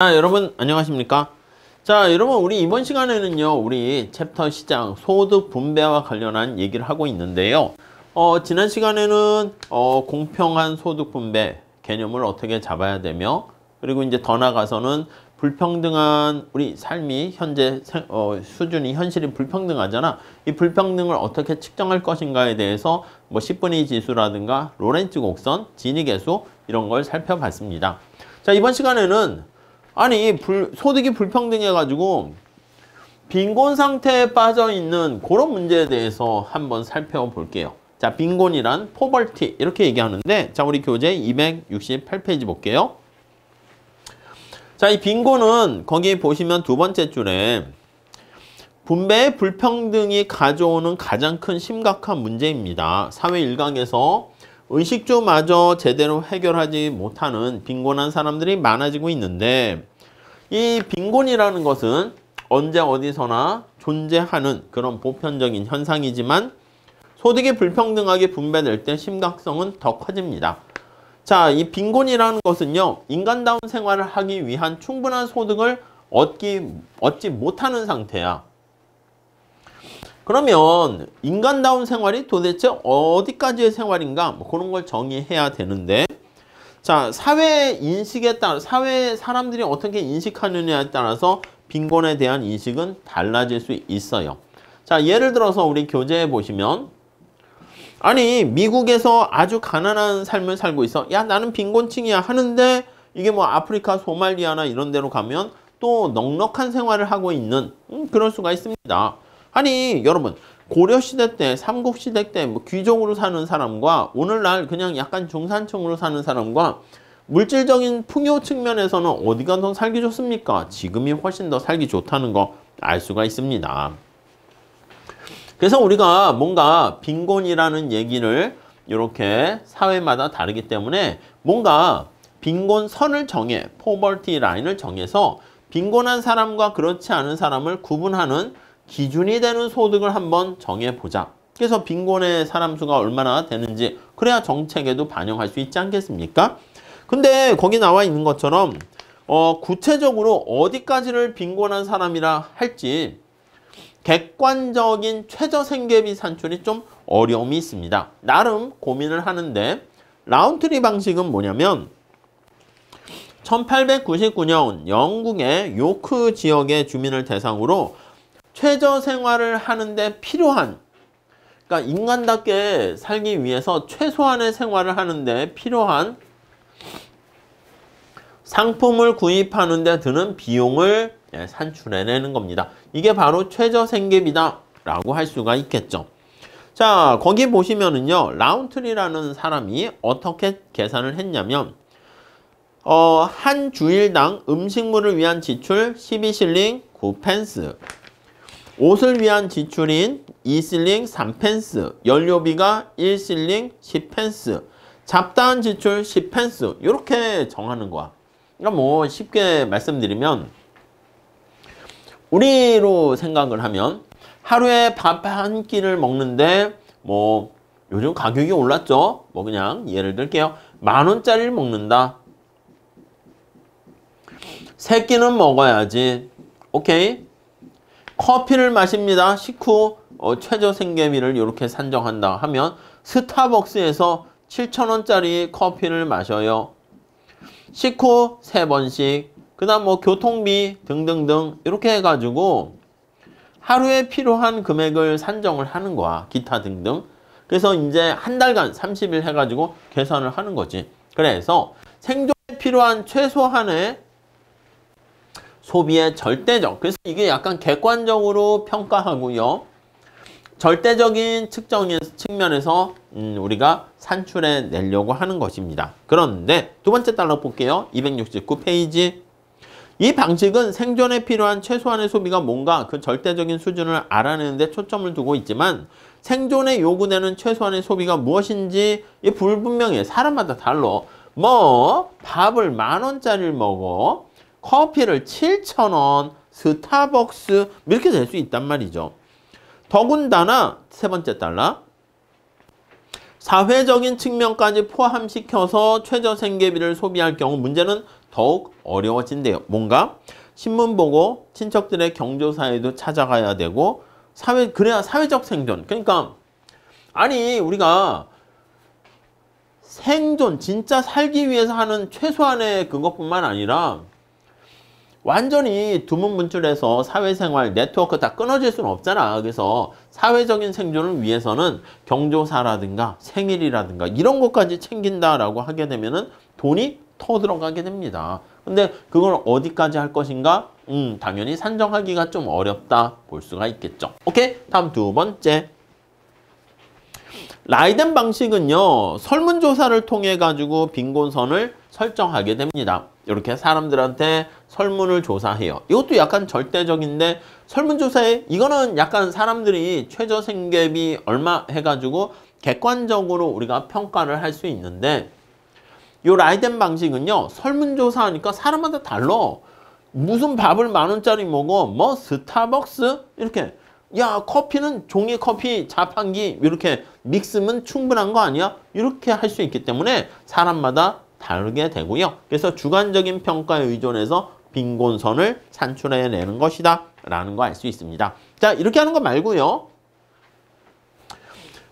자, 여러분 안녕하십니까? 자, 여러분 우리 이번 시간에는요, 우리 챕터 시작 소득 분배와 관련한 얘기를 하고 있는데요. 지난 시간에는 공평한 소득 분배 개념을 어떻게 잡아야 되며, 그리고 이제 더 나아가서는 불평등한 우리 삶이 현재 수준이 현실이 불평등하잖아. 이 불평등을 어떻게 측정할 것인가에 대해서 뭐 10분의 지수라든가 로렌츠 곡선, 지니 계수 이런 걸 살펴봤습니다. 자, 이번 시간에는 아니 소득이 불평등해가지고 빈곤 상태에 빠져 있는 그런 문제에 대해서 한번 살펴볼게요. 자, 빈곤이란 포벌티 이렇게 얘기하는데, 자, 우리 교재 268페이지 볼게요. 자, 이 빈곤은 거기 보시면 두 번째 줄에 분배의 불평등이 가져오는 가장 큰 심각한 문제입니다. 사회 일각에서 의식주마저 제대로 해결하지 못하는 빈곤한 사람들이 많아지고 있는데, 이 빈곤이라는 것은 언제 어디서나 존재하는 그런 보편적인 현상이지만 소득이 불평등하게 분배될 때 심각성은 더 커집니다. 자, 이 빈곤이라는 것은요, 인간다운 생활을 하기 위한 충분한 소득을 얻지 못하는 상태야. 그러면 인간다운 생활이 도대체 어디까지의 생활인가? 뭐 그런 걸 정의해야 되는데, 자, 사회 인식에 따라 사회 사람들이 어떻게 인식하느냐에 따라서 빈곤에 대한 인식은 달라질 수 있어요. 자, 예를 들어서 우리 교재에 보시면, 아니 미국에서 아주 가난한 삶을 살고 있어. 야, 나는 빈곤층이야 하는데, 이게 뭐 아프리카 소말리아나 이런 데로 가면 또 넉넉한 생활을 하고 있는 그럴 수가 있습니다. 아니 여러분, 고려시대 때, 삼국시대 때 뭐 귀족으로 사는 사람과 오늘날 그냥 약간 중산층으로 사는 사람과 물질적인 풍요 측면에서는 어디가 더 살기 좋습니까? 지금이 훨씬 더 살기 좋다는 거 알 수가 있습니다. 그래서 우리가 뭔가 빈곤이라는 얘기를 이렇게 사회마다 다르기 때문에 뭔가 빈곤선을 정해, 포버티 라인을 정해서 빈곤한 사람과 그렇지 않은 사람을 구분하는 기준이 되는 소득을 한번 정해보자. 그래서 빈곤의 사람 수가 얼마나 되는지, 그래야 정책에도 반영할 수 있지 않겠습니까? 근데 거기 나와 있는 것처럼 구체적으로 어디까지를 빈곤한 사람이라 할지 객관적인 최저생계비 산출이 좀 어려움이 있습니다. 나름 고민을 하는데, 라운트리 방식은 뭐냐면 1899년 영국의 요크 지역의 주민을 대상으로 최저 생활을 하는데 필요한, 그러니까 인간답게 살기 위해서 최소한의 생활을 하는데 필요한 상품을 구입하는 데 드는 비용을 산출해내는 겁니다. 이게 바로 최저 생계비다 라고 할 수가 있겠죠. 자, 거기 보시면은요, 라운트리라는 사람이 어떻게 계산을 했냐면, 한 주일당 음식물을 위한 지출 12실링 9펜스, 옷을 위한 지출인 2실링 3펜스, 연료비가 1실링 10펜스, 잡다한 지출 10펜스, 이렇게 정하는 거야. 그러니까 뭐 쉽게 말씀드리면, 우리로 생각을 하면 하루에 밥 한 끼를 먹는데, 뭐 요즘 가격이 올랐죠. 뭐 그냥 예를 들게요, 10,000원짜리를 먹는다. 3끼는 먹어야지. 오케이. 커피를 마십니다. 식후 최저 생계비를 이렇게 산정한다 하면 스타벅스에서 7,000원짜리 커피를 마셔요. 식후 3번씩, 그 다음 뭐 교통비 등등등 이렇게 해가지고 하루에 필요한 금액을 산정을 하는 거야. 기타 등등. 그래서 이제 한 달간 30일 해가지고 계산을 하는 거지. 그래서 생존에 필요한 최소한의 소비의 절대적, 그래서 이게 약간 객관적으로 평가하고요, 절대적인 측면에서 우리가 산출해 내려고 하는 것입니다. 그런데 두 번째 달러 볼게요. 269페이지. 이 방식은 생존에 필요한 최소한의 소비가 뭔가 그 절대적인 수준을 알아내는 데 초점을 두고 있지만, 생존에 요구되는 최소한의 소비가 무엇인지 불분명해. 사람마다 달라. 뭐 밥을 10,000원짜리를 먹어, 커피를 7,000원, 스타벅스 이렇게 될 수 있단 말이죠. 더군다나 세 번째 달러, 사회적인 측면까지 포함시켜서 최저 생계비를 소비할 경우 문제는 더욱 어려워진대요. 뭔가 신문 보고 친척들의 경조사에도 찾아가야 되고 그래야 사회적 생존. 그러니까 아니 우리가 생존 진짜 살기 위해서 하는 최소한의 그것뿐만 아니라 완전히 두문문출해서 사회생활, 네트워크 다 끊어질 수는 없잖아. 그래서 사회적인 생존을 위해서는 경조사라든가 생일이라든가 이런 것까지 챙긴다라고 하게 되면은 돈이 더 들어가게 됩니다. 근데 그걸 어디까지 할 것인가? 당연히 산정하기가 좀 어렵다 볼 수가 있겠죠. 오케이? 다음 두 번째. 라이덴 방식은요. 설문조사를 통해 가지고 빈곤선을 설정하게 됩니다. 이렇게 사람들한테 설문을 조사해요. 이것도 약간 절대적인데 설문조사에 이거는 약간 사람들이 최저생계비 얼마 해가지고 객관적으로 우리가 평가를 할 수 있는데 이 라이덴 방식은요. 설문조사하니까 사람마다 달라. 무슨 밥을 10,000원짜리 먹어? 뭐 스타벅스? 이렇게 야 커피는 종이 커피 자판기 이렇게 믹스면 충분한 거 아니야? 이렇게 할 수 있기 때문에 사람마다 다르게 되고요. 그래서 주관적인 평가에 의존해서 빈곤선을 산출해내는 것이다 라는 거 알 수 있습니다. 자 이렇게 하는 거 말고요.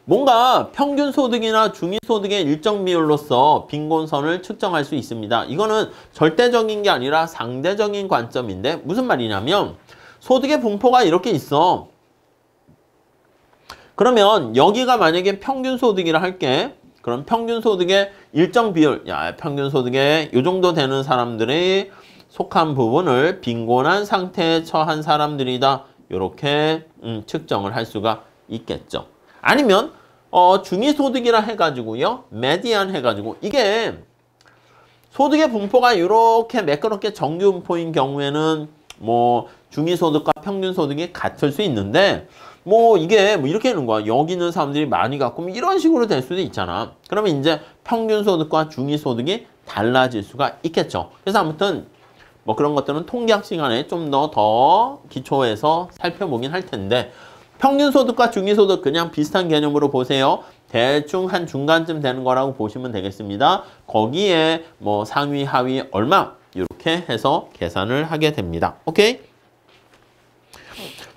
뭔가 평균 소득이나 중위소득의 일정 비율로서 빈곤선을 측정할 수 있습니다. 이거는 절대적인 게 아니라 상대적인 관점인데 무슨 말이냐면 소득의 분포가 이렇게 있어. 그러면 여기가 만약에 평균 소득이라 할게. 그럼 평균 소득의 일정 비율, 평균 소득에 이 정도 되는 사람들이 속한 부분을 빈곤한 상태에 처한 사람들이다. 이렇게 측정을 할 수가 있겠죠. 아니면 중위소득이라 해가지고요. 메디안 해가지고 이게 소득의 분포가 이렇게 매끄럽게 정규 분포인 경우에는 뭐 중위소득과 평균소득이 같을 수 있는데 뭐 이게 뭐 이렇게 되는 거야. 여기 있는 사람들이 많이 갖고 뭐 이런 식으로 될 수도 있잖아. 그러면 이제 평균소득과 중위소득이 달라질 수가 있겠죠. 그래서 아무튼 뭐 그런 것들은 통계학 시간에 좀 더 기초해서 살펴보긴 할 텐데 평균소득과 중위소득 그냥 비슷한 개념으로 보세요. 대충 한 중간쯤 되는 거라고 보시면 되겠습니다. 거기에 뭐 상위, 하위 얼마 이렇게 해서 계산을 하게 됩니다. 오케이?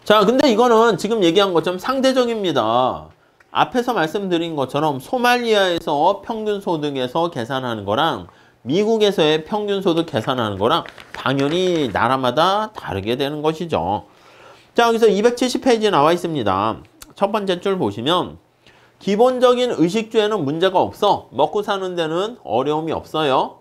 자, 근데 이거는 지금 얘기한 것처럼 상대적입니다. 앞에서 말씀드린 것처럼 소말리아에서 평균소득에서 계산하는 거랑 미국에서의 평균소득 계산하는 거랑 당연히 나라마다 다르게 되는 것이죠. 자, 여기서 270페이지에 나와 있습니다. 첫 번째 줄 보시면 기본적인 의식주에는 문제가 없어. 먹고 사는 데는 어려움이 없어요.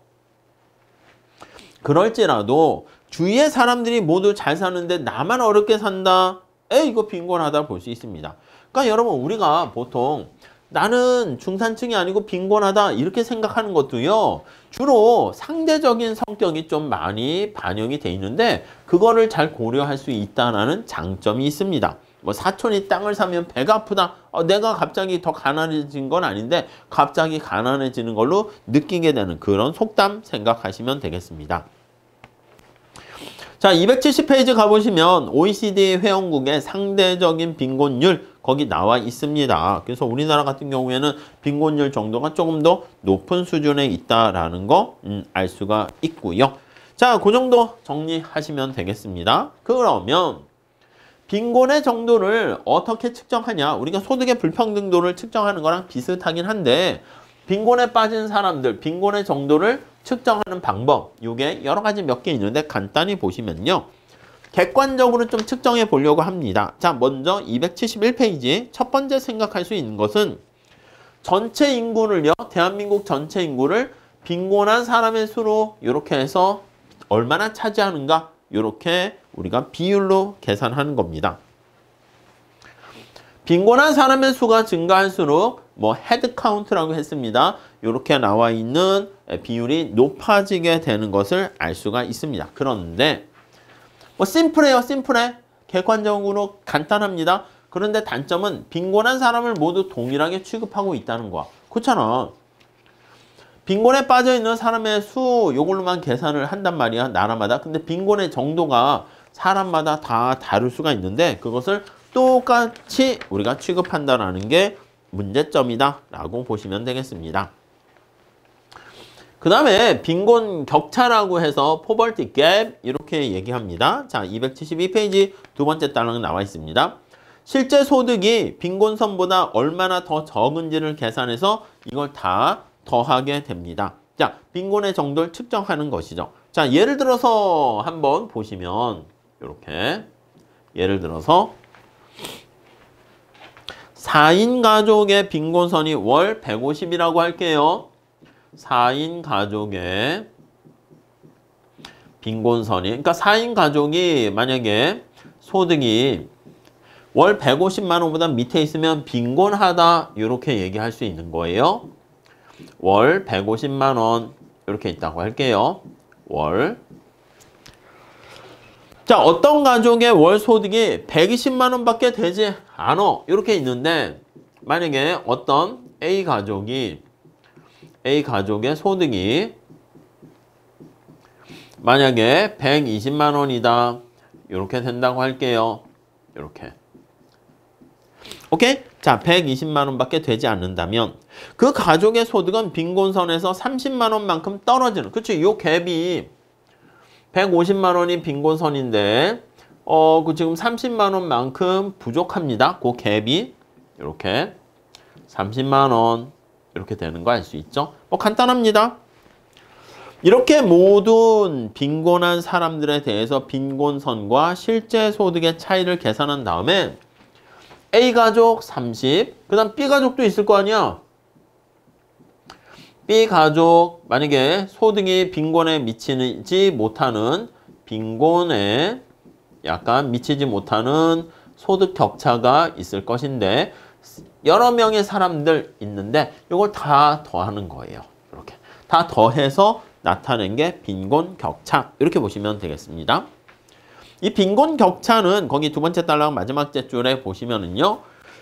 그럴지라도 주위의 사람들이 모두 잘 사는데 나만 어렵게 산다? 이거 빈곤하다 볼 수 있습니다. 그러니까 여러분 우리가 보통 나는 중산층이 아니고 빈곤하다 이렇게 생각하는 것도요. 주로 상대적인 성격이 좀 많이 반영이 돼 있는데 그거를 잘 고려할 수 있다는 장점이 있습니다. 뭐 사촌이 땅을 사면 배가 아프다. 내가 갑자기 더 가난해진 건 아닌데 갑자기 가난해지는 걸로 느끼게 되는 그런 속담 생각하시면 되겠습니다. 자, 270페이지 가보시면 OECD 회원국의 상대적인 빈곤율 거기 나와 있습니다. 그래서 우리나라 같은 경우에는 빈곤율 정도가 조금 더 높은 수준에 있다라는 거 알 수가 있고요. 자, 그 정도 정리하시면 되겠습니다. 그러면 빈곤의 정도를 어떻게 측정하냐? 우리가 소득의 불평등도를 측정하는 거랑 비슷하긴 한데 빈곤에 빠진 사람들, 빈곤의 정도를 측정하는 방법, 이게 여러 가지 몇 개 있는데 간단히 보시면요. 객관적으로 좀 측정해 보려고 합니다. 자, 먼저 271페이지 첫 번째 생각할 수 있는 것은 전체 인구를요. 대한민국 전체 인구를 빈곤한 사람의 수로 이렇게 해서 얼마나 차지하는가 이렇게 우리가 비율로 계산하는 겁니다. 빈곤한 사람의 수가 증가할수록 뭐 헤드 카운트라고 했습니다. 이렇게 나와 있는 비율이 높아지게 되는 것을 알 수가 있습니다. 그런데 뭐 심플해요. 심플해. 객관적으로 간단합니다. 그런데 단점은 빈곤한 사람을 모두 동일하게 취급하고 있다는 거야. 그렇잖아. 빈곤에 빠져있는 사람의 수 이걸로만 계산을 한단 말이야. 나라마다. 근데 빈곤의 정도가 사람마다 다 다를 수가 있는데 그것을 똑같이 우리가 취급한다는 게 문제점이다 라고 보시면 되겠습니다. 그 다음에 빈곤 격차라고 해서 poverty gap 이렇게 얘기합니다. 자, 272페이지 두 번째 달랑 나와 있습니다. 실제 소득이 빈곤선보다 얼마나 더 적은지를 계산해서 이걸 다 더하게 됩니다. 자, 빈곤의 정도를 측정하는 것이죠. 자, 예를 들어서 한번 보시면 이렇게 예를 들어서 4인 가족의 빈곤선이 월 150이라고 할게요. 4인 가족의 빈곤선이 그러니까 4인 가족이 만약에 소득이 월 150만 원보다 밑에 있으면 빈곤하다 이렇게 얘기할 수 있는 거예요. 월 150만 원 이렇게 있다고 할게요. 월. 자, 어떤 가족의 월 소득이 120만 원밖에 되지 않아 이렇게 있는데 만약에 어떤 A 가족의 소득이 만약에 120만 원이다 이렇게 된다고 할게요. 이렇게. 오케이? 자, 120만 원밖에 되지 않는다면 그 가족의 소득은 빈곤선에서 30만 원만큼 떨어지는. 그렇죠? 이 갭이 150만 원이 빈곤선인데 그 지금 30만 원만큼 부족합니다. 그 갭이 이렇게 30만 원 이렇게 되는 거 알 수 있죠? 뭐 간단합니다. 이렇게 모든 빈곤한 사람들에 대해서 빈곤선과 실제 소득의 차이를 계산한 다음에 A 가족 30, 그 다음 B 가족도 있을 거 아니야? B 가족 만약에 소득이 빈곤에 미치지 못하는 빈곤에 약간 미치지 못하는 소득 격차가 있을 것인데 여러 명의 사람들 있는데 이걸 다 더하는 거예요. 이렇게 다 더해서 나타낸 게 빈곤 격차 이렇게 보시면 되겠습니다. 이 빈곤 격차는 거기 두 번째 달랑 마지막 줄에 보시면은요.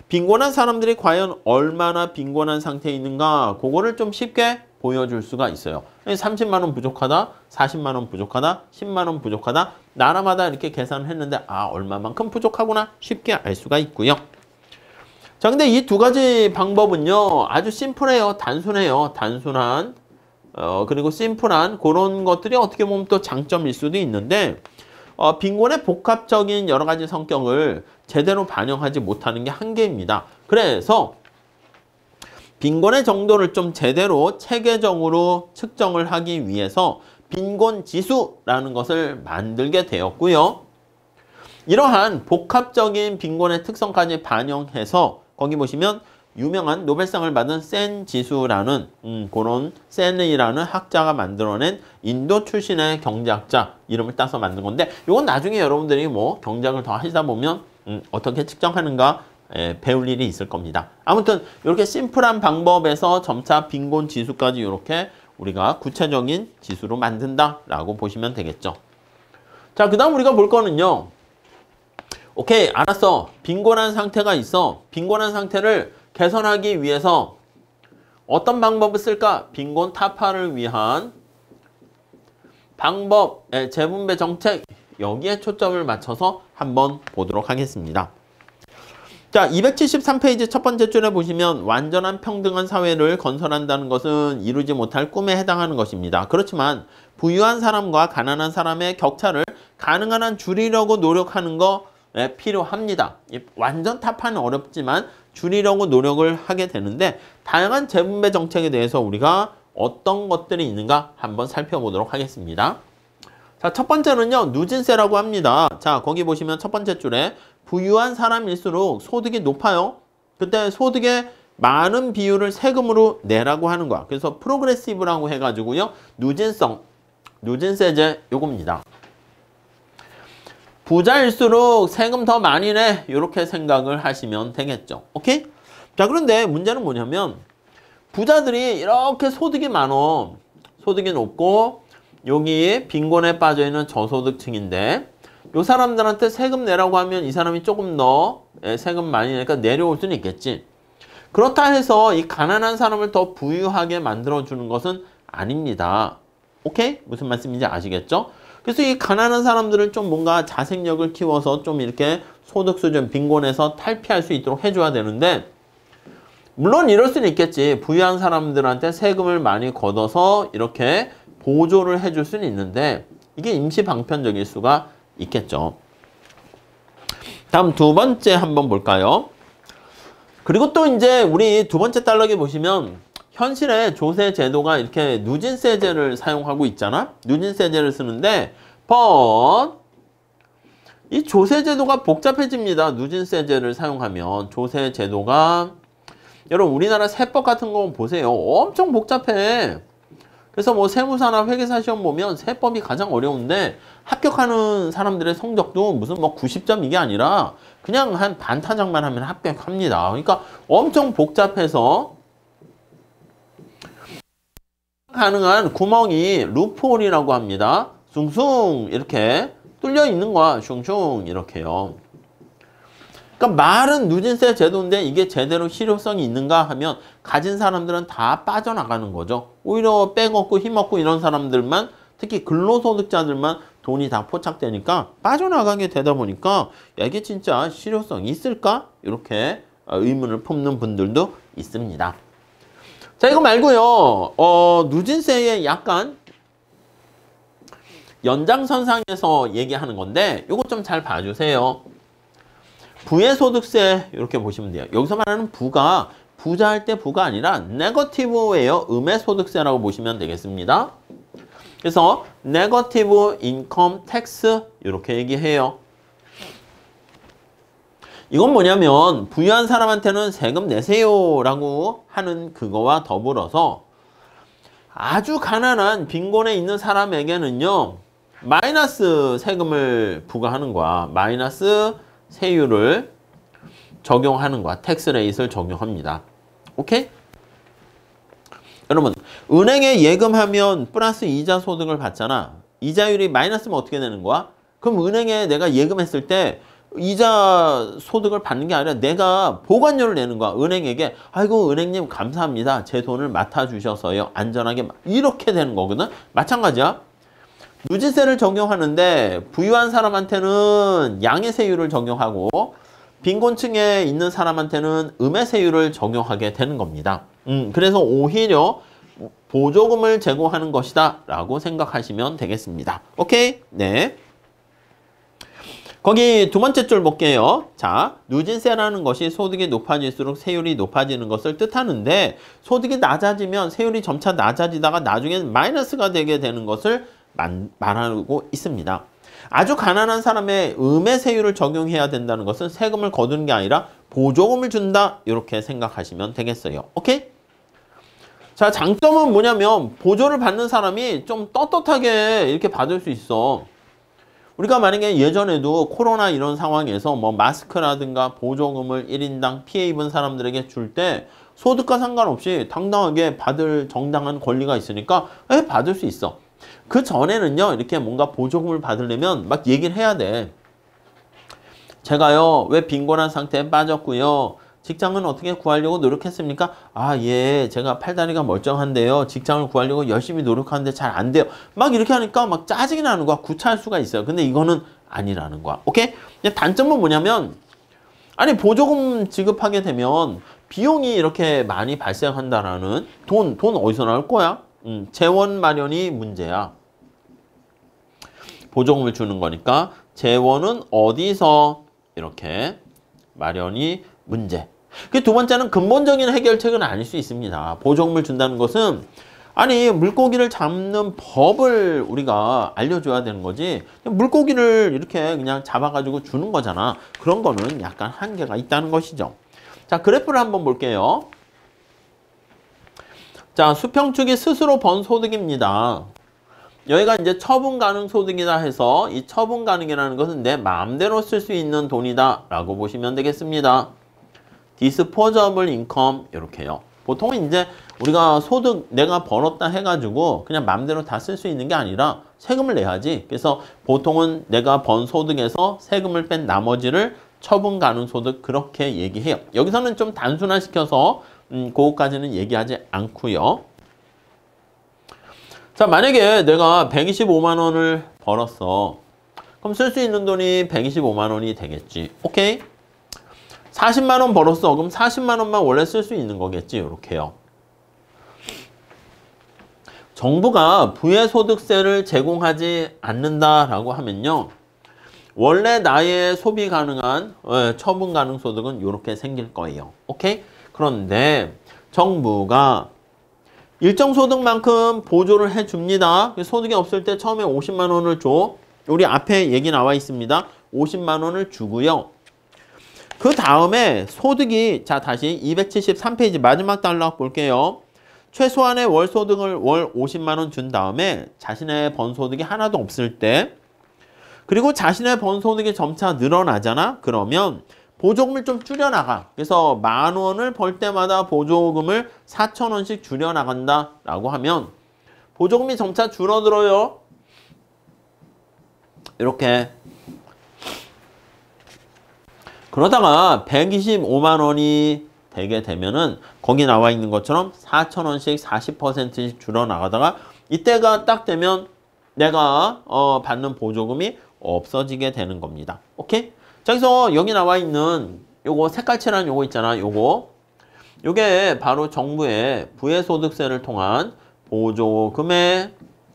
빈곤한 사람들이 과연 얼마나 빈곤한 상태에 있는가 그거를 좀 쉽게 보여줄 수가 있어요. 30만 원 부족하다, 40만 원 부족하다, 10만 원 부족하다 나라마다 이렇게 계산을 했는데 아 얼마만큼 부족하구나 쉽게 알 수가 있고요. 자, 근데 이 두 가지 방법은요. 아주 심플해요. 단순해요. 단순한 그리고 심플한 그런 것들이 어떻게 보면 또 장점일 수도 있는데 빈곤의 복합적인 여러 가지 성격을 제대로 반영하지 못하는 게 한계입니다. 그래서 빈곤의 정도를 좀 제대로 체계적으로 측정을 하기 위해서 빈곤지수라는 것을 만들게 되었고요. 이러한 복합적인 빈곤의 특성까지 반영해서 거기 보시면 유명한 노벨상을 받은 센 지수라는 그런 센이라는 학자가 만들어낸 인도 출신의 경제학자 이름을 따서 만든 건데 이건 나중에 여러분들이 뭐 경제학을 더 하시다 보면 어떻게 측정하는가 배울 일이 있을 겁니다. 아무튼 이렇게 심플한 방법에서 점차 빈곤 지수까지 이렇게 우리가 구체적인 지수로 만든다라고 보시면 되겠죠. 자, 그 다음 우리가 볼 거는요. 오케이, 알았어. 빈곤한 상태가 있어. 빈곤한 상태를 개선하기 위해서 어떤 방법을 쓸까? 빈곤 타파를 위한 방법, 재분배 정책 여기에 초점을 맞춰서 한번 보도록 하겠습니다. 자, 273페이지 첫 번째 줄에 보시면 완전한 평등한 사회를 건설한다는 것은 이루지 못할 꿈에 해당하는 것입니다. 그렇지만 부유한 사람과 가난한 사람의 격차를 가능한 한 줄이려고 노력하는 거 필요합니다. 완전 타파는 어렵지만 줄이려고 노력을 하게 되는데 다양한 재분배 정책에 대해서 우리가 어떤 것들이 있는가 한번 살펴보도록 하겠습니다. 자, 첫 번째는요. 누진세라고 합니다. 자, 거기 보시면 첫 번째 줄에 부유한 사람일수록 소득이 높아요. 그때 소득의 많은 비율을 세금으로 내라고 하는 거야. 그래서 프로그레시브라고 해가지고요. 누진세제 요겁니다. 부자일수록 세금 더 많이 내 이렇게 생각을 하시면 되겠죠. 오케이? 자, 그런데 문제는 뭐냐면 부자들이 이렇게 소득이 많어. 소득이 높고 여기 빈곤에 빠져있는 저소득층인데 이 사람들한테 세금 내라고 하면 이 사람이 조금 더 세금 많이 내니까 내려올 수는 있겠지. 그렇다 해서 이 가난한 사람을 더 부유하게 만들어주는 것은 아닙니다. 오케이? 무슨 말씀인지 아시겠죠? 그래서 이 가난한 사람들을 좀 뭔가 자생력을 키워서 좀 이렇게 소득 수준 빈곤에서 탈피할 수 있도록 해줘야 되는데 물론 이럴 수는 있겠지. 부유한 사람들한테 세금을 많이 걷어서 이렇게 보조를 해줄 수는 있는데 이게 임시 방편적일 수가 있겠죠. 다음 두 번째 한번 볼까요? 그리고 또 이제 우리 두 번째 달러기 보시면 현실에 조세 제도가 이렇게 누진세제를 사용하고 있잖아. 누진세제를 쓰는데 but 이 조세 제도가 복잡해집니다. 누진세제를 사용하면 조세 제도가 여러분 우리나라 세법 같은 거 보세요. 엄청 복잡해. 그래서 뭐 세무사나 회계사 시험 보면 세법이 가장 어려운데 합격하는 사람들의 성적도 무슨 뭐 90점 이게 아니라 그냥 한 반타작만 하면 합격합니다. 그러니까 엄청 복잡해서 가능한 구멍이 루프홀이라고 합니다. 숭숭 이렇게 뚫려 있는 거야. 슝슝 이렇게요. 그러니까 말은 누진세 제도인데 이게 제대로 실효성이 있는가 하면 가진 사람들은 다 빠져나가는 거죠. 오히려 빼먹고 힘없고 이런 사람들만 특히 근로소득자들만 돈이 다 포착되니까 빠져나가게 되다 보니까 야, 이게 진짜 실효성이 있을까? 이렇게 의문을 품는 분들도 있습니다. 자, 이거 말고요. 누진세의 약간 연장선상에서 얘기하는 건데 이거 좀 잘 봐주세요. 부의 이렇게 보시면 돼요. 여기서 말하는 부가 부자 할 때 부가 아니라 네거티브예요. 음의 소득세라고 보시면 되겠습니다. 그래서 네거티브 인컴 텍스 이렇게 얘기해요. 이건 뭐냐면 부유한 사람한테는 세금 내세요 라고 하는 그거와 더불어서 아주 가난한 빈곤에 있는 사람에게는요 마이너스 세금을 부과하는 거야. 마이너스 세율을 적용하는 거야. 텍스 레이트를 적용합니다. 오케이? 여러분 은행에 예금하면 플러스 이자 소득을 받잖아. 이자율이 마이너스면 어떻게 되는 거야? 그럼 은행에 내가 예금했을 때 이자 소득을 받는 게 아니라 내가 보관료를 내는 거야. 은행에게 아이고 은행님 감사합니다. 제 돈을 맡아주셔서요. 안전하게 이렇게 되는 거거든. 마찬가지야. 누진세를 적용하는데 부유한 사람한테는 양의 세율을 적용하고 빈곤층에 있는 사람한테는 음의 세율을 적용하게 되는 겁니다. 그래서 오히려 보조금을 제공하는 것이다 라고 생각하시면 되겠습니다. 오케이? 네. 거기 두 번째 줄 볼게요. 자, 누진세라는 것이 소득이 높아질수록 세율이 높아지는 것을 뜻하는데 소득이 낮아지면 세율이 점차 낮아지다가 나중엔 마이너스가 되게 되는 것을 말하고 있습니다. 아주 가난한 사람의 음의 세율을 적용해야 된다는 것은 세금을 거두는 게 아니라 보조금을 준다 이렇게 생각하시면 되겠어요. 오케이? 자, 장점은 뭐냐면 보조를 받는 사람이 좀 떳떳하게 이렇게 받을 수 있어. 우리가 만약에 예전에도 코로나 이런 상황에서 뭐 마스크라든가 보조금을 1인당 피해 입은 사람들에게 줄 때 소득과 상관없이 당당하게 받을 정당한 권리가 있으니까 받을 수 있어. 그 전에는요 이렇게 뭔가 보조금을 받으려면 막 얘기를 해야 돼. 제가요 왜 빈곤한 상태에 빠졌고요. 직장은 어떻게 구하려고 노력했습니까? 아, 예, 제가 팔다리가 멀쩡한데요. 직장을 구하려고 열심히 노력하는데 잘 안 돼요. 막 이렇게 하니까 막 짜증이 나는 거야. 구차할 수가 있어요. 근데 이거는 아니라는 거야. 오케이? 단점은 뭐냐면 아니 보조금 지급하게 되면 비용이 이렇게 많이 발생한다라는 돈 어디서 나올 거야? 재원 마련이 문제야. 보조금을 주는 거니까 재원은 어디서 이렇게 마련이 문제. 그 두 번째는 근본적인 해결책은 아닐 수 있습니다. 보조금을 준다는 것은 아니 물고기를 잡는 법을 우리가 알려줘야 되는 거지 물고기를 이렇게 그냥 잡아가지고 주는 거잖아. 그런 거는 약간 한계가 있다는 것이죠. 자, 그래프를 한번 볼게요. 자, 수평축이 스스로 번 소득입니다. 여기가 이제 처분 가능 소득이다 해서 이 처분 가능이라는 것은 내 마음대로 쓸 수 있는 돈이다 라고 보시면 되겠습니다. disposable income 이렇게요. 보통은 이제 우리가 소득 내가 벌었다 해가지고 그냥 마음대로 다 쓸 수 있는 게 아니라 세금을 내야지. 그래서 보통은 내가 번 소득에서 세금을 뺀 나머지를 처분 가능 소득 그렇게 얘기해요. 여기서는 좀 단순화시켜서 그거까지는 얘기하지 않고요. 자, 만약에 내가 125만 원을 벌었어. 그럼 쓸 수 있는 돈이 125만 원이 되겠지. 오케이? 40만 원 벌었어. 그럼 40만 원만 원래 쓸 수 있는 거겠지. 이렇게요. 정부가 부의소득세를 제공하지 않는다라고 하면요. 원래 나의 소비 가능한 처분 가능 소득은 이렇게 생길 거예요. 오케이? 그런데 정부가 일정 소득만큼 보조를 해줍니다. 소득이 없을 때 처음에 50만 원을 줘. 우리 앞에 얘기 나와 있습니다. 50만 원을 주고요. 그 다음에 소득이 자 다시 273페이지 마지막 단락 볼게요. 최소한의 월 소득을 월 50만 원 준 다음에 자신의 번 소득이 하나도 없을 때 그리고 자신의 번 소득이 점차 늘어나잖아. 그러면 보조금을 좀 줄여나가. 그래서 10,000원을 벌 때마다 보조금을 4,000원씩 줄여나간다 라고 하면 보조금이 점차 줄어들어요. 이렇게. 그러다가 125만 원이 되게 되면은 거기 나와 있는 것처럼 4,000원씩 40%씩 줄어나가다가 이때가 딱 되면 내가 받는 보조금이 없어지게 되는 겁니다. 오케이? 자, 그래서 여기 나와 있는 요거 색깔칠한 요거 있잖아. 요게 바로 정부의 부의소득세를 통한 보조금의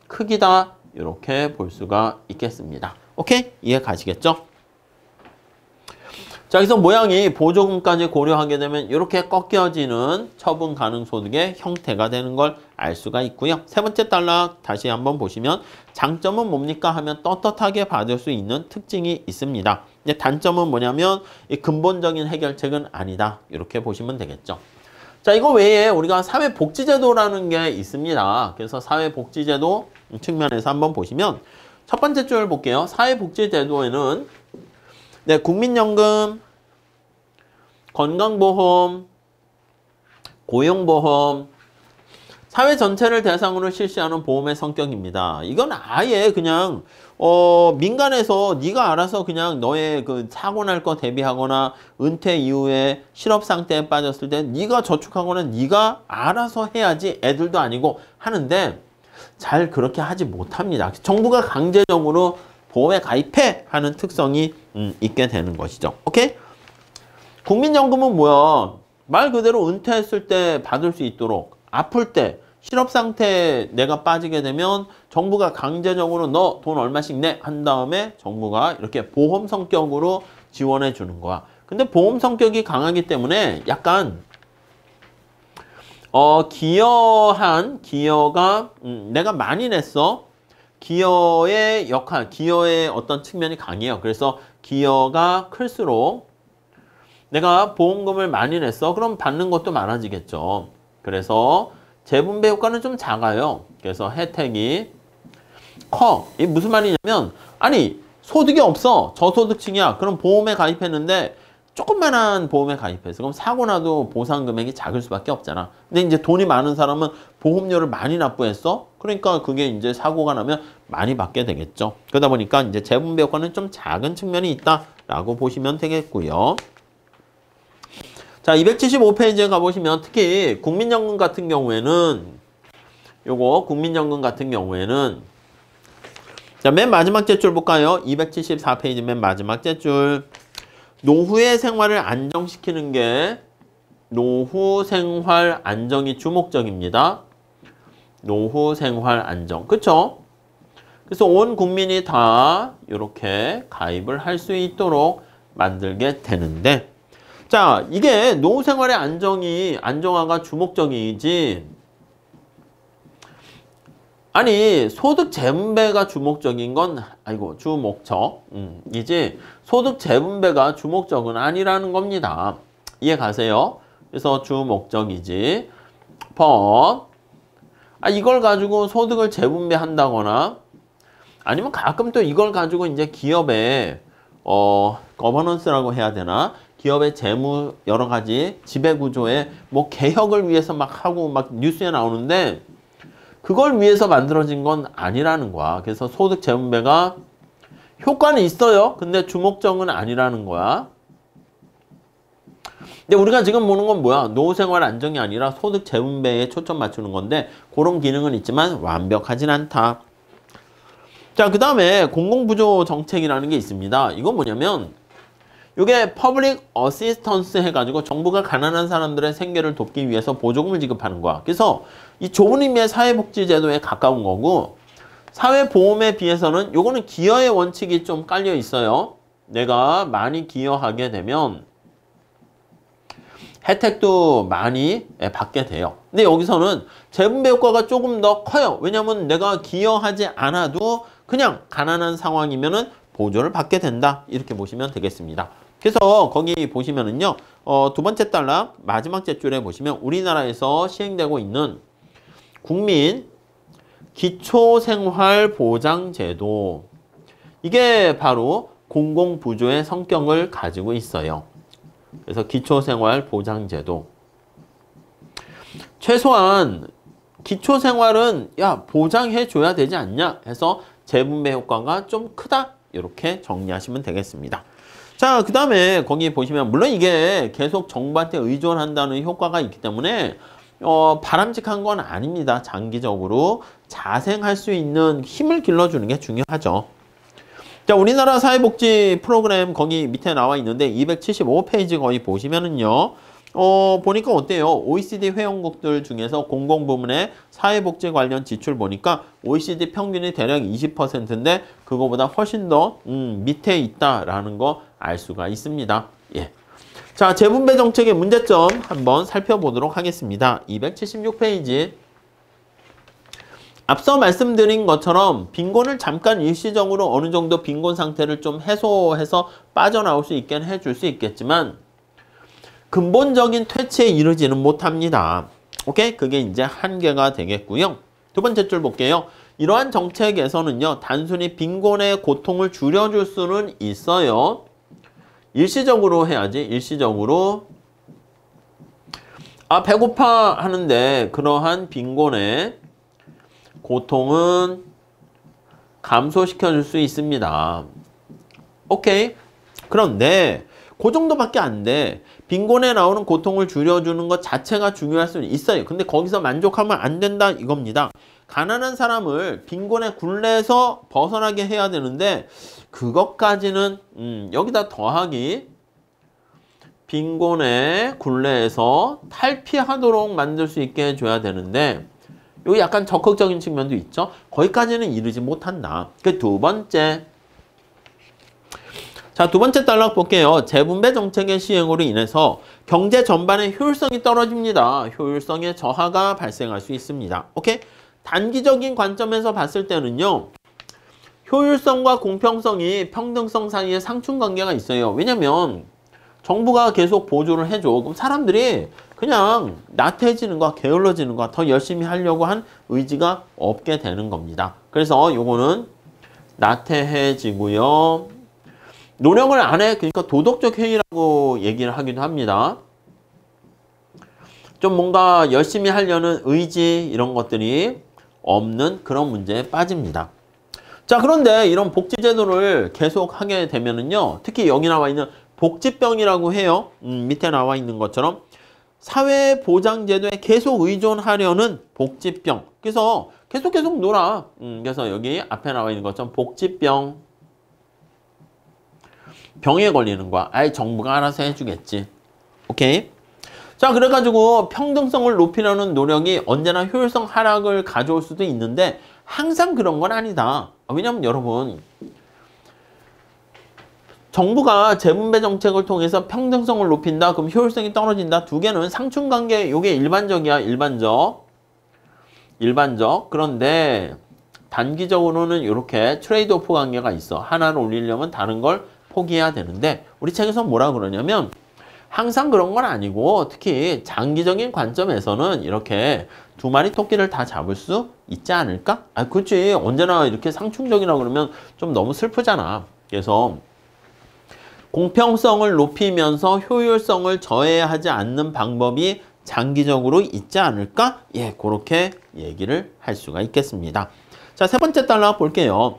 크기다. 이렇게 볼 수가 있겠습니다. 오케이? 이해 가시겠죠? 자, 그래서 모양이 보조금까지 고려하게 되면 이렇게 꺾여지는 처분 가능 소득의 형태가 되는 걸 알 수가 있고요. 세 번째 단락 다시 한번 보시면 장점은 뭡니까 하면 떳떳하게 받을 수 있는 특징이 있습니다. 이제 단점은 뭐냐면 이 근본적인 해결책은 아니다. 이렇게 보시면 되겠죠. 자, 이거 외에 우리가 사회복지제도라는 게 있습니다. 그래서 사회복지제도 측면에서 한번 보시면 첫 번째 줄 볼게요. 사회복지제도에는 네, 국민연금, 건강보험, 고용보험, 사회 전체를 대상으로 실시하는 보험의 성격입니다. 이건 아예 그냥 민간에서 네가 알아서 그냥 너의 그 사고 날 거 대비하거나 은퇴 이후에 실업 상태에 빠졌을 때 네가 저축하거나 네가 알아서 해야지 애들도 아니고 하는데 잘 그렇게 하지 못합니다. 정부가 강제적으로 보험에 가입해 하는 특성이 있게 되는 것이죠. 오케이? 국민연금은 뭐야? 말 그대로 은퇴했을 때 받을 수 있도록 아플 때 실업 상태에 내가 빠지게 되면 정부가 강제적으로 너 돈 얼마씩 내 한 다음에 정부가 이렇게 보험 성격으로 지원해 주는 거야. 근데 보험 성격이 강하기 때문에 약간 기여가 내가 많이 냈어. 기여의 역할, 기여의 어떤 측면이 강해요. 그래서 기여가 클수록 내가 보험금을 많이 냈어. 그럼 받는 것도 많아지겠죠. 그래서 재분배 효과는 좀 작아요. 그래서 혜택이 커. 이게 무슨 말이냐면 아니 소득이 없어. 저소득층이야. 그럼 보험에 가입했는데 조그만한 보험에 가입해서 그럼 사고 나도 보상 금액이 작을 수밖에 없잖아. 근데 이제 돈이 많은 사람은 보험료를 많이 납부했어. 그러니까 그게 이제 사고가 나면 많이 받게 되겠죠. 그러다 보니까 이제 재분배 효과는 좀 작은 측면이 있다라고 보시면 되겠고요. 자, 275페이지에 가보시면 특히 국민연금 같은 경우에는 국민연금 같은 경우에는 자, 맨 마지막 째줄 볼까요? 274페이지 맨 마지막 째줄. 노후의 생활을 안정시키는 게 노후 생활 안정이 주목적입니다. 노후 생활 안정. 그쵸? 그래서 온 국민이 다 이렇게 가입을 할 수 있도록 만들게 되는데 자, 이게 노후 생활의 안정화가 주목적이지 아니 소득 재분배가 주목적인 건 주목적이지 소득 재분배가 주목적은 아니라는 겁니다. 이해 가세요? 그래서 주목적이지 이걸 가지고 소득을 재분배한다거나 아니면 가끔 또 이걸 가지고 이제 기업의 거버넌스라고 해야 되나? 기업의 재무 여러 가지 지배 구조에 뭐 개혁을 위해서 막 하고 막 뉴스에 나오는데 그걸 위해서 만들어진 건 아니라는 거야. 그래서 소득 재분배가 효과는 있어요. 근데 주목적은 아니라는 거야. 근데 우리가 지금 보는 건 뭐야? 노후 생활 안정이 아니라 소득 재분배에 초점 맞추는 건데 그런 기능은 있지만 완벽하진 않다. 자, 그 다음에 공공부조 정책이라는 게 있습니다. 이건 뭐냐면 이게 퍼블릭 어시스턴스 해가지고 정부가 가난한 사람들의 생계를 돕기 위해서 보조금을 지급하는 거야. 그래서 이 좁은 의미의 사회복지제도에 가까운 거고, 사회보험에 비해서는 요거는 기여의 원칙이 좀 깔려 있어요. 내가 많이 기여하게 되면 혜택도 많이 받게 돼요. 근데 여기서는 재분배 효과가 조금 더 커요. 왜냐면 내가 기여하지 않아도 그냥 가난한 상황이면은 보조를 받게 된다. 이렇게 보시면 되겠습니다. 그래서 거기 보시면은요, 두 번째 단락 마지막 째줄에 보시면 우리나라에서 시행되고 있는 국민 기초생활보장제도, 이게 바로 공공부조의 성격을 가지고 있어요. 그래서 기초생활보장제도, 최소한 기초생활은 야 보장해줘야 되지 않냐 해서 재분배 효과가 좀 크다, 이렇게 정리하시면 되겠습니다. 자, 그 다음에 거기 보시면 물론 이게 계속 정부한테 의존한다는 효과가 있기 때문에 바람직한 건 아닙니다. 장기적으로 자생할 수 있는 힘을 길러주는 게 중요하죠. 자, 우리나라 사회복지 프로그램 거기 밑에 나와 있는데 275페이지 거기 보시면은요, 보니까 어때요? OECD 회원국들 중에서 공공부문의 사회복지 관련 지출 보니까 OECD 평균이 대략 20%인데 그거보다 훨씬 더 밑에 있다라는 거 알 수가 있습니다. 예. 자, 재분배 정책의 문제점 한번 살펴보도록 하겠습니다. 276페이지. 앞서 말씀드린 것처럼 빈곤을 잠깐 일시적으로 어느 정도 빈곤 상태를 좀 해소해서 빠져나올 수 있게 해줄 수 있겠지만 근본적인 퇴치에 이르지는 못합니다. 오케이? 그게 이제 한계가 되겠고요. 두 번째 줄 볼게요. 이러한 정책에서는요, 단순히 빈곤의 고통을 줄여줄 수는 있어요. 일시적으로 해야지. 일시적으로. 아, 배고파 하는데 그러한 빈곤의 고통은 감소시켜 줄 수 있습니다. 오케이. 그런데 그 정도밖에 안 돼. 빈곤에 나오는 고통을 줄여주는 것 자체가 중요할 수는 있어요. 근데 거기서 만족하면 안 된다 이겁니다. 가난한 사람을 빈곤의 굴레에서 벗어나게 해야 되는데 그것까지는 여기다 더하기 빈곤의 굴레에서 탈피하도록 만들 수 있게 해줘야 되는데 여기 약간 적극적인 측면도 있죠. 거기까지는 이르지 못한다. 그 두 번째. 자, 두 번째 단락 볼게요. 재분배 정책의 시행으로 인해서 경제 전반의 효율성이 떨어집니다. 효율성의 저하가 발생할 수 있습니다. 오케이? 단기적인 관점에서 봤을 때는요, 효율성과 공평성이 평등성 사이에 상충관계가 있어요. 왜냐면 정부가 계속 보조를 해줘. 그럼 사람들이 그냥 나태해지는 거, 게을러지는 거, 더 열심히 하려고 한 의지가 없게 되는 겁니다. 그래서 요거는 나태해지고요. 노력을 안 해. 그러니까 도덕적 해이라고 얘기를 하기도 합니다. 좀 뭔가 열심히 하려는 의지 이런 것들이 없는 그런 문제에 빠집니다. 자, 그런데 이런 복지제도를 계속 하게 되면은요, 특히 여기 나와 있는 복지병이라고 해요. 밑에 나와 있는 것처럼 사회보장제도에 계속 의존하려는 복지병. 그래서 계속 놀아. 그래서 여기 앞에 나와 있는 것처럼 복지병. 병에 걸리는 거야. 아예 정부가 알아서 해주겠지. 오케이? 자, 그래가지고 평등성을 높이려는 노력이 언제나 효율성 하락을 가져올 수도 있는데 항상 그런 건 아니다. 왜냐면 여러분, 정부가 재분배 정책을 통해서 평등성을 높인다, 그럼 효율성이 떨어진다. 두 개는 상충관계, 이게 일반적이야. 일반적. 그런데 단기적으로는 이렇게 트레이드오프 관계가 있어. 하나를 올리려면 다른 걸 포기해야 되는데 우리 책에서 뭐라 그러냐면 항상 그런 건 아니고 특히 장기적인 관점에서는 이렇게 두 마리 토끼를 다 잡을 수 있지 않을까? 아, 그렇지. 언제나 이렇게 상충적이라 그러면 좀 너무 슬프잖아. 그래서 공평성을 높이면서 효율성을 저해하지 않는 방법이 장기적으로 있지 않을까? 예, 그렇게 얘기를 할 수가 있겠습니다. 자, 세 번째 단락 볼게요.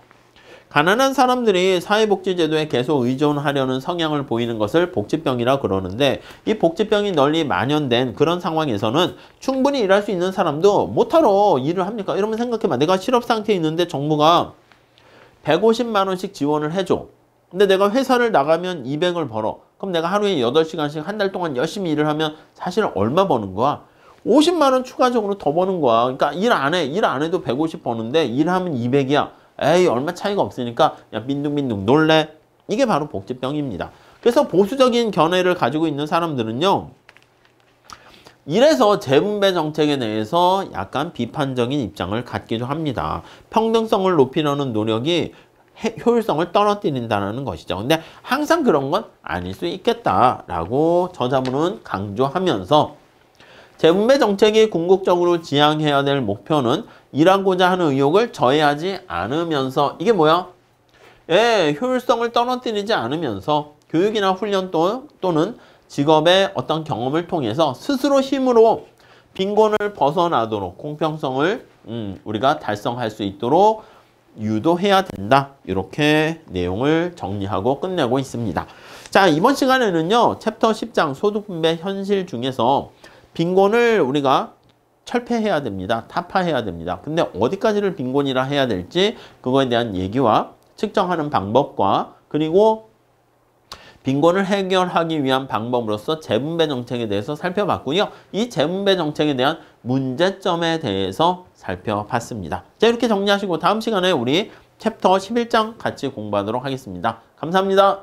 가난한 사람들이 사회복지제도에 계속 의존하려는 성향을 보이는 것을 복지병이라 그러는데 이 복지병이 널리 만연된 그런 상황에서는 충분히 일할 수 있는 사람도 못하러 일을 합니까? 이러면 생각해봐. 내가 실업 상태에 있는데 정부가 150만 원씩 지원을 해줘. 근데 내가 회사를 나가면 200을 벌어. 그럼 내가 하루에 8시간씩 한 달 동안 열심히 일을 하면 사실 얼마 버는 거야? 50만 원 추가적으로 더 버는 거야. 그러니까 일 안 해도 150 버는데 일하면 200이야. 에이, 얼마 차이가 없으니까 야, 빈둥빈둥 놀래. 이게 바로 복지병입니다. 그래서 보수적인 견해를 가지고 있는 사람들은요. 이래서 재분배 정책에 대해서 약간 비판적인 입장을 갖기도 합니다. 평등성을 높이려는 노력이 효율성을 떨어뜨린다는 것이죠. 근데 항상 그런 건 아닐 수 있겠다라고 저자분은 강조하면서 재분배 정책이 궁극적으로 지향해야 될 목표는 일하고자 하는 의욕을 저해하지 않으면서 이게 뭐야? 예, 효율성을 떨어뜨리지 않으면서 교육이나 훈련 또는 직업의 어떤 경험을 통해서 스스로 힘으로 빈곤을 벗어나도록 공평성을 우리가 달성할 수 있도록 유도해야 된다. 이렇게 내용을 정리하고 끝내고 있습니다. 자, 이번 시간에는요. 챕터 10장 소득분배 현실 중에서 빈곤을 우리가 철폐해야 됩니다. 타파해야 됩니다. 근데 어디까지를 빈곤이라 해야 될지 그거에 대한 얘기와 측정하는 방법과 그리고 빈곤을 해결하기 위한 방법으로서 재분배 정책에 대해서 살펴봤고요. 이 재분배 정책에 대한 문제점에 대해서 살펴봤습니다. 자, 이렇게 정리하시고 다음 시간에 우리 챕터 11장 같이 공부하도록 하겠습니다. 감사합니다.